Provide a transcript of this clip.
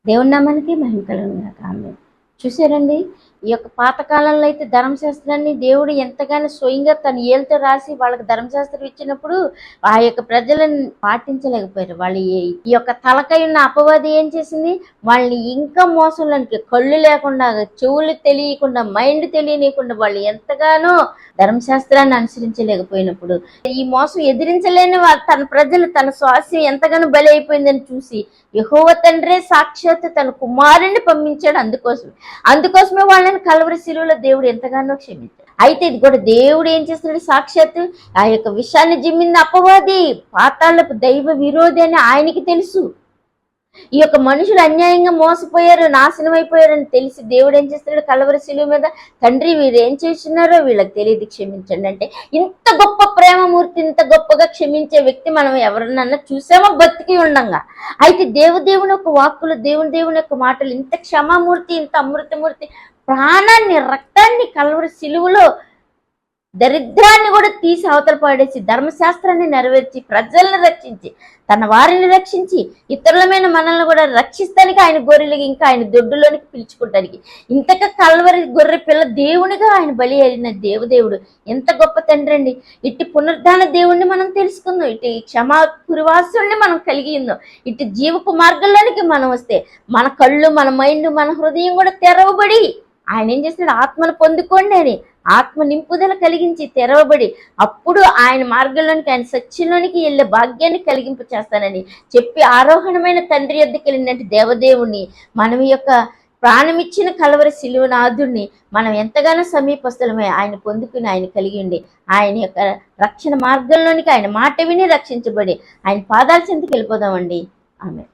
దేవుని నామానికి మహిమ కలుగును గాక. ఆమేన్. చూసారండి, ఈ యొక్క పాతకాలంలో అయితే ధర్మశాస్త్రాన్ని దేవుడు ఎంతగానో స్వయంగా తన ఏలుతో రాసి వాళ్ళకి ధర్మశాస్త్రం ఇచ్చినప్పుడు ఆ యొక్క ప్రజలను పాటించలేకపోయారు. వాళ్ళు ఈ యొక్క తలకై ఉన్న అపవాది ఏం చేసింది, వాళ్ళని ఇంకా మోసంలోనికి, కళ్ళు లేకుండా, చెవులు తెలియకుండా, మైండ్ తెలియనియకుండా వాళ్ళు ఎంతగానో ధర్మశాస్త్రాన్ని అనుసరించలేకపోయినప్పుడు ఈ మోసం ఎదిరించలేని తన ప్రజలు, తన స్వాస్యం ఎంతగానో బలి అయిపోయిందని చూసి యెహోవా తండ్రే సాక్షాత్తు తన కుమారుణ్ణి పంపించాడు. అందుకోసమే వాళ్ళని కల్వరి శిలువలో దేవుడు ఎంతగానో క్షమించాడు. అయితే ఇది కూడా దేవుడు ఏం చేస్తున్నాడు, సాక్షాత్తు ఆ యొక్క విషయాన్ని జిమ్మింది అపవాది, పాతాళపు దైవ విరోధి అని ఆయనకి తెలుసు. ఈ యొక్క మనుషులు అన్యాయంగా మోసపోయారు, నాశనం అయిపోయారని తెలిసి దేవుడు ఏం చేస్తున్నాడు, కల్వరి శిలువ మీద తండ్రి వీరు ఏం చేస్తున్నారో వీళ్ళకి తెలియదు, క్షమించండి అంటే. ఇంత గొప్ప ప్రేమమూర్తి, ఇంత గొప్పగా క్షమించే వ్యక్తి మనం ఎవరినన్నా చూసామో బతికి ఉండంగా. అయితే దేవుని యొక్క వాక్కులు, దేవుని యొక్క మాటలు, ఇంత క్షమామూర్తి, ఇంత అమృతమూర్తి ప్రాణాన్ని, రక్తాన్ని కల్వరి శిలువలో దరిద్రాన్ని కూడా తీసి అవతల పాడేసి ధర్మశాస్త్రాన్ని నెరవేర్చి ప్రజలను రక్షించి, తన వారిని రక్షించి, ఇతరులమైన మనల్ని కూడా రక్షిస్తానికి ఆయన గొర్రెలకి, ఇంకా ఆయన దొడ్డులోనికి పిలుచుకుంటానికి, ఇంతక కల్వరి గొర్రె పిల్ల దేవునిగా ఆయన బలి అయిన దేవుడు ఎంత గొప్ప తండ్రి అండి. ఇటు పునరుద్ధాన దేవుణ్ణి మనం తెలుసుకుందాం, ఇటు క్షమా పురివాసుల్ని మనం కలిగి ఉందాం, ఇటు జీవపు మార్గంలోనికి మనం వస్తే మన కళ్ళు, మన మైండ్, మన హృదయం కూడా తెరవబడి ఆయన ఏం చేస్తున్నాడు, ఆత్మను పొందుకోండి అని ఆత్మ నింపుదల కలిగించి తెరవబడి అప్పుడు ఆయన మార్గంలోనికి, ఆయన సత్యంలోనికి వెళ్ళే భాగ్యాన్ని కలిగింపు చేస్తానని చెప్పి ఆరోహణమైన తండ్రి యొద్దకు వెళ్ళినట్టు దేవదేవుణ్ణి, మనం యొక్క ప్రాణమిచ్చిన కల్వరి శిలువనాథుడిని మనం ఎంతగానో సమీపస్తులమే ఆయన పొందుకుని, ఆయన కలిగి ఉండి, ఆయన యొక్క రక్షణ మార్గంలోనికి ఆయన మాట విని రక్షించబడి ఆయన పాదాల చెంతకు వెళ్ళిపోదామండి. ఆమె